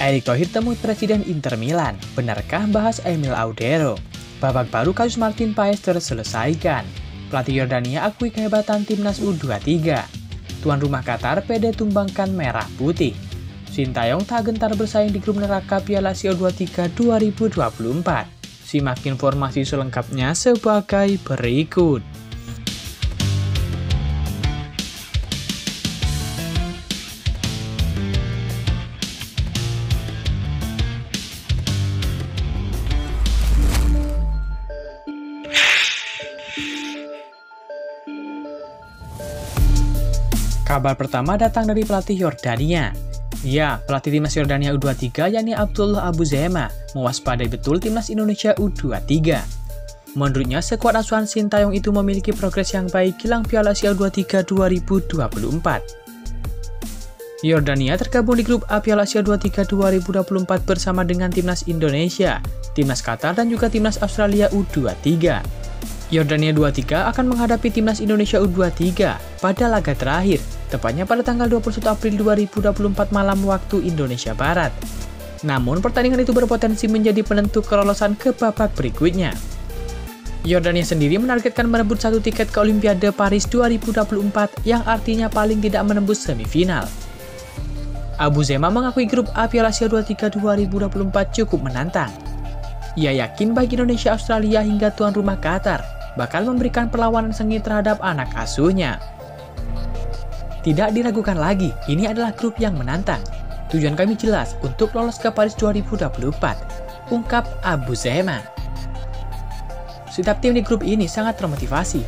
Erick Thohir temui Presiden Inter Milan, benarkah bahas Emil Audero? Babak baru kasus Martin Paes terselesaikan. Pelatih Yordania akui kehebatan timnas U23. Tuan rumah Qatar pede tumbangkan merah putih. Sintayong tak gentar bersaing di grup neraka Piala Asia U23 2024. Simak informasi selengkapnya sebagai berikut. Kabar pertama datang dari pelatih Yordania. Ya, pelatih timnas Yordania U23 yakni Abdullah Abu Zema mewaspadai betul timnas Indonesia U23. Menurutnya, skuad asuhan Sintayong itu memiliki progres yang baik jelang Piala Asia U23 2024. Yordania tergabung di grup A Piala Asia U23 2024 bersama dengan timnas Indonesia, timnas Qatar dan juga timnas Australia U23. Yordania 23 akan menghadapi timnas Indonesia U23 pada laga terakhir, tepatnya pada tanggal 21 April 2024 malam waktu Indonesia Barat. Namun, pertandingan itu berpotensi menjadi penentu kelolosan ke babak berikutnya. Yordania sendiri menargetkan merebut satu tiket ke Olimpiade Paris 2024 yang artinya paling tidak menembus semifinal. Abu Zema mengakui grup A Piala Asia U23 2024 cukup menantang. Ia yakin baik Indonesia, Australia hingga tuan rumah Qatar bakal memberikan perlawanan sengit terhadap anak asuhnya. Tidak diragukan lagi, ini adalah grup yang menantang. Tujuan kami jelas untuk lolos ke Paris 2024, ungkap Abu Zema. Setiap tim di grup ini sangat termotivasi,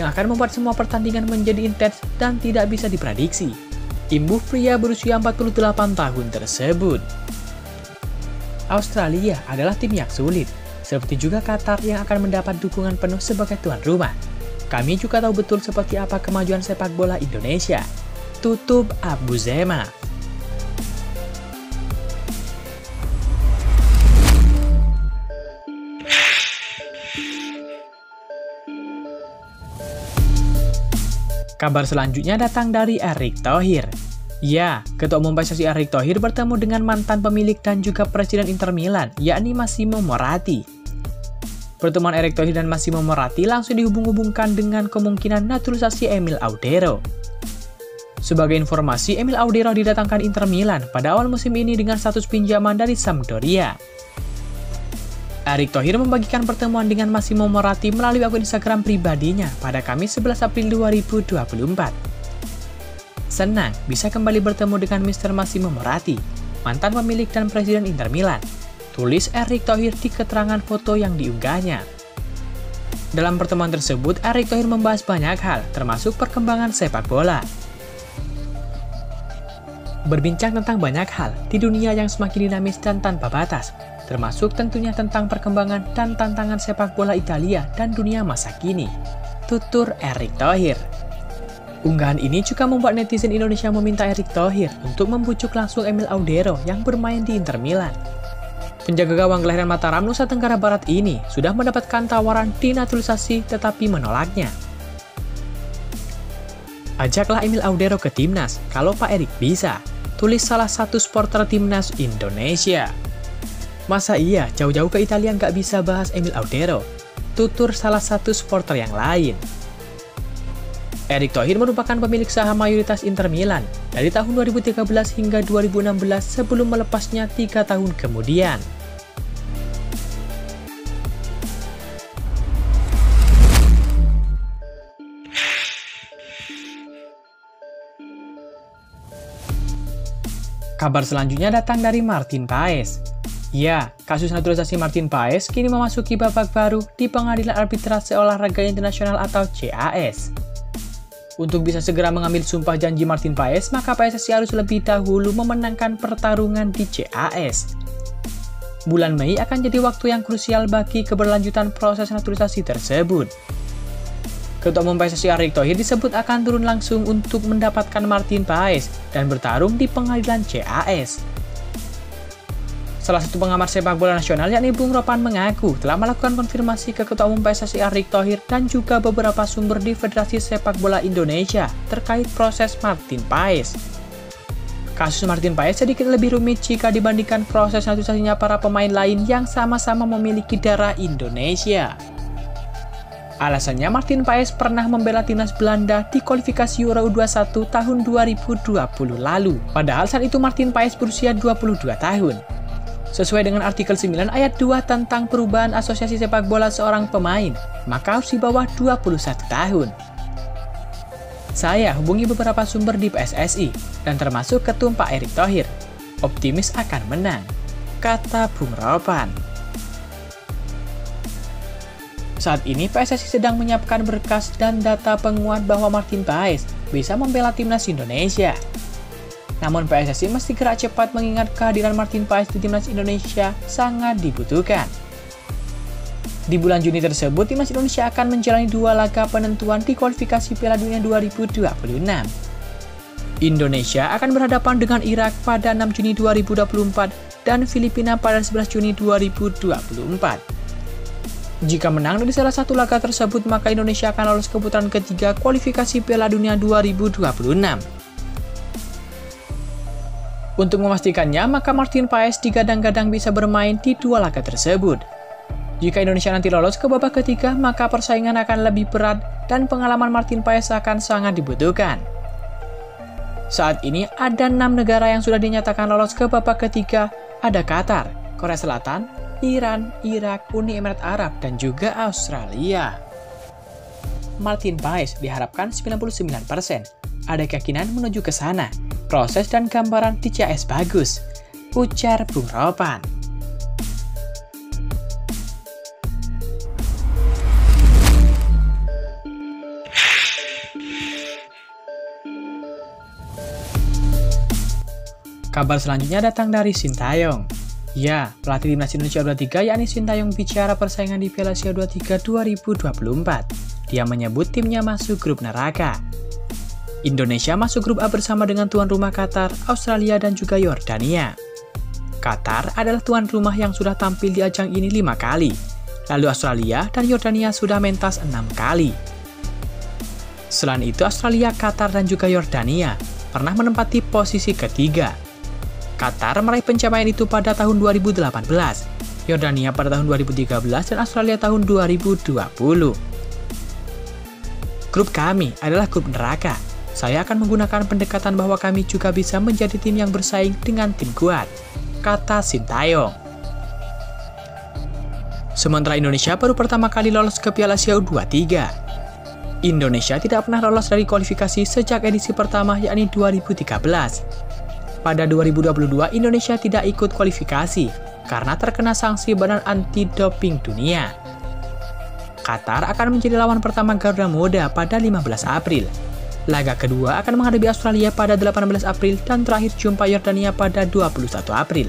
yang akan membuat semua pertandingan menjadi intens dan tidak bisa diprediksi. Imbuh pria berusia 48 tahun tersebut. Australia adalah tim yang sulit, seperti juga Qatar yang akan mendapat dukungan penuh sebagai tuan rumah. Kami juga tahu betul seperti apa kemajuan sepak bola Indonesia, tutup Abu Zema. Kabar selanjutnya datang dari Erick Thohir. Ya, Ketua Umum PSSI Erick Thohir bertemu dengan mantan pemilik dan juga Presiden Inter Milan, yakni Massimo Moratti. Pertemuan Erick Thohir dan Massimo Moratti langsung dihubung-hubungkan dengan kemungkinan naturalisasi Emil Audero. Sebagai informasi, Emil Audero didatangkan Inter Milan pada awal musim ini dengan status pinjaman dari Sampdoria. Erick Thohir membagikan pertemuan dengan Massimo Moratti melalui akun Instagram pribadinya pada Kamis 11 April 2024. Senang bisa kembali bertemu dengan Mr. Massimo Moratti, mantan pemilik dan Presiden Inter Milan, tulis Erick Thohir di keterangan foto yang diunggahnya. Dalam pertemuan tersebut, Erick Thohir membahas banyak hal, termasuk perkembangan sepak bola. Berbincang tentang banyak hal di dunia yang semakin dinamis dan tanpa batas, termasuk tentunya tentang perkembangan dan tantangan sepak bola Italia dan dunia masa kini, tutur Erick Thohir. Unggahan ini juga membuat netizen Indonesia meminta Erick Thohir untuk membujuk langsung Emil Audero yang bermain di Inter Milan. Penjaga gawang kelahiran Mataram, Nusa Tenggara Barat ini sudah mendapatkan tawaran dinaturalisasi tetapi menolaknya. Ajaklah Emil Audero ke timnas kalau Pak Erick bisa, tulis salah satu supporter timnas Indonesia. Masa iya jauh-jauh ke Italia nggak bisa bahas Emil Audero, tutur salah satu supporter yang lain. Erick Thohir merupakan pemilik saham mayoritas Inter Milan dari tahun 2013 hingga 2016 sebelum melepasnya 3 tahun kemudian. Kabar selanjutnya datang dari Martin Paes. Ya, kasus naturalisasi Martin Paes kini memasuki babak baru di Pengadilan Arbitrase Olahraga Internasional atau CAS. Untuk bisa segera mengambil sumpah janji Martin Paes, maka PSSI harus lebih dahulu memenangkan pertarungan di CAS. Bulan Mei akan jadi waktu yang krusial bagi keberlanjutan proses naturalisasi tersebut. Ketua Umum PSSI Erick Thohir disebut akan turun langsung untuk mendapatkan Martin Paes dan bertarung di pengadilan CAS. Salah satu pengamat sepak bola nasional yakni Bung Ropan mengaku telah melakukan konfirmasi ke Ketua Umum PSSI Erick Thohir dan juga beberapa sumber di Federasi Sepak Bola Indonesia terkait proses Martin Paes. Kasus Martin Paes sedikit lebih rumit jika dibandingkan proses naturalisasinya para pemain lain yang sama-sama memiliki darah Indonesia. Alasannya Martin Paes pernah membela timnas Belanda di kualifikasi Euro U21 tahun 2020 lalu. Padahal saat itu Martin Paes berusia 22 tahun. Sesuai dengan artikel 9 ayat 2 tentang perubahan asosiasi sepak bola seorang pemain, maka harus di bawah 21 tahun. Saya hubungi beberapa sumber di PSSI, dan termasuk Ketum Pak Erick Thohir. Optimis akan menang, kata Bung Ropan. Saat ini PSSI sedang menyiapkan berkas dan data penguat bahwa Martin Paes bisa membela timnas Indonesia. Namun PSSI mesti gerak cepat mengingat kehadiran Martin Paes di timnas Indonesia sangat dibutuhkan. Di bulan Juni tersebut, timnas Indonesia akan menjalani 2 laga penentuan di kualifikasi Piala Dunia 2026. Indonesia akan berhadapan dengan Irak pada 6 Juni 2024 dan Filipina pada 11 Juni 2024. Jika menang di salah satu laga tersebut, maka Indonesia akan lolos ke putaran ketiga kualifikasi Piala Dunia 2026. Untuk memastikannya, maka Martin Paes digadang-gadang bisa bermain di 2 laga tersebut. Jika Indonesia nanti lolos ke babak ketiga, maka persaingan akan lebih berat dan pengalaman Martin Paes akan sangat dibutuhkan. Saat ini ada 6 negara yang sudah dinyatakan lolos ke babak ketiga, ada Qatar, Korea Selatan, Iran, Irak, Uni Emirat Arab, dan juga Australia. Martin Paes diharapkan 99%. Ada keyakinan menuju ke sana. Proses dan gambaran di CS bagus, ujar Bung Ropan. Kabar selanjutnya datang dari Sintayong. Ya, pelatih timnas Indonesia U23 yakni Sintayong bicara persaingan di Piala Asia U23 2024. Dia menyebut timnya masuk grup neraka. Indonesia masuk grup A bersama dengan tuan rumah Qatar, Australia, dan juga Yordania. Qatar adalah tuan rumah yang sudah tampil di ajang ini 5 kali. Lalu Australia dan Yordania sudah mentas 6 kali. Selain itu, Australia, Qatar, dan juga Yordania pernah menempati posisi ketiga. Qatar meraih pencapaian itu pada tahun 2018, Yordania pada tahun 2013, dan Australia tahun 2020. Grup kami adalah grup neraka. Saya akan menggunakan pendekatan bahwa kami juga bisa menjadi tim yang bersaing dengan tim kuat, kata Sintayong. Sementara Indonesia baru pertama kali lolos ke Piala Asia U23. Indonesia tidak pernah lolos dari kualifikasi sejak edisi pertama yakni 2013. Pada 2022, Indonesia tidak ikut kualifikasi karena terkena sanksi Badan Anti-Doping Dunia. Qatar akan menjadi lawan pertama Garuda Muda pada 15 April. Laga kedua akan menghadapi Australia pada 18 April dan terakhir jumpa Yordania pada 21 April.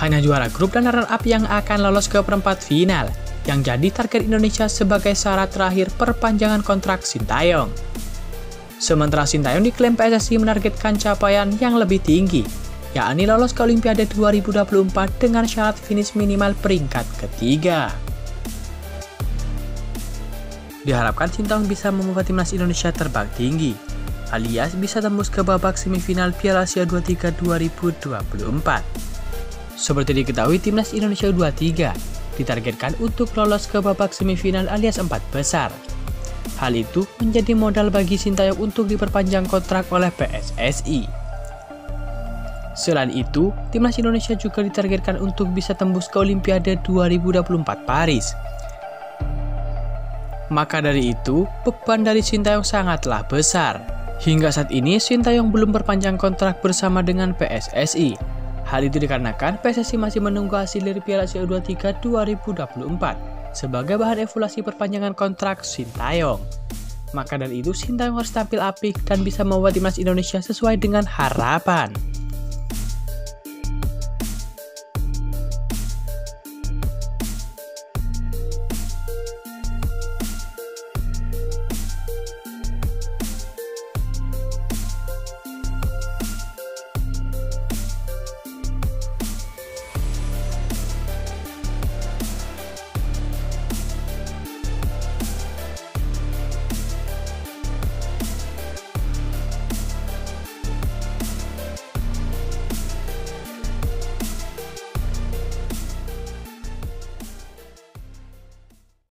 Hanya juara grup dan runner-up yang akan lolos ke perempat final, yang jadi target Indonesia sebagai syarat terakhir perpanjangan kontrak Sintayong. Sementara Sintayong diklaim PSSI menargetkan capaian yang lebih tinggi, yakni lolos ke Olimpiade 2024 dengan syarat finish minimal peringkat ketiga. Diharapkan Sintayong bisa membuat timnas Indonesia terbang tinggi, alias bisa tembus ke babak semifinal Piala Asia U23 2024. Seperti diketahui, timnas Indonesia U23 ditargetkan untuk lolos ke babak semifinal alias 4 besar. Hal itu menjadi modal bagi Sintayong untuk diperpanjang kontrak oleh PSSI. Selain itu, timnas Indonesia juga ditargetkan untuk bisa tembus ke Olimpiade 2024 Paris. Maka dari itu, beban dari Sintayong sangatlah besar. Hingga saat ini, Sintayong belum perpanjang kontrak bersama dengan PSSI. Hal itu dikarenakan PSSI masih menunggu hasil dari Piala Asia U23 2024 sebagai bahan evaluasi perpanjangan kontrak Sintayong. Maka dari itu, Sintayong harus tampil apik dan bisa membawa timnas Indonesia sesuai dengan harapan.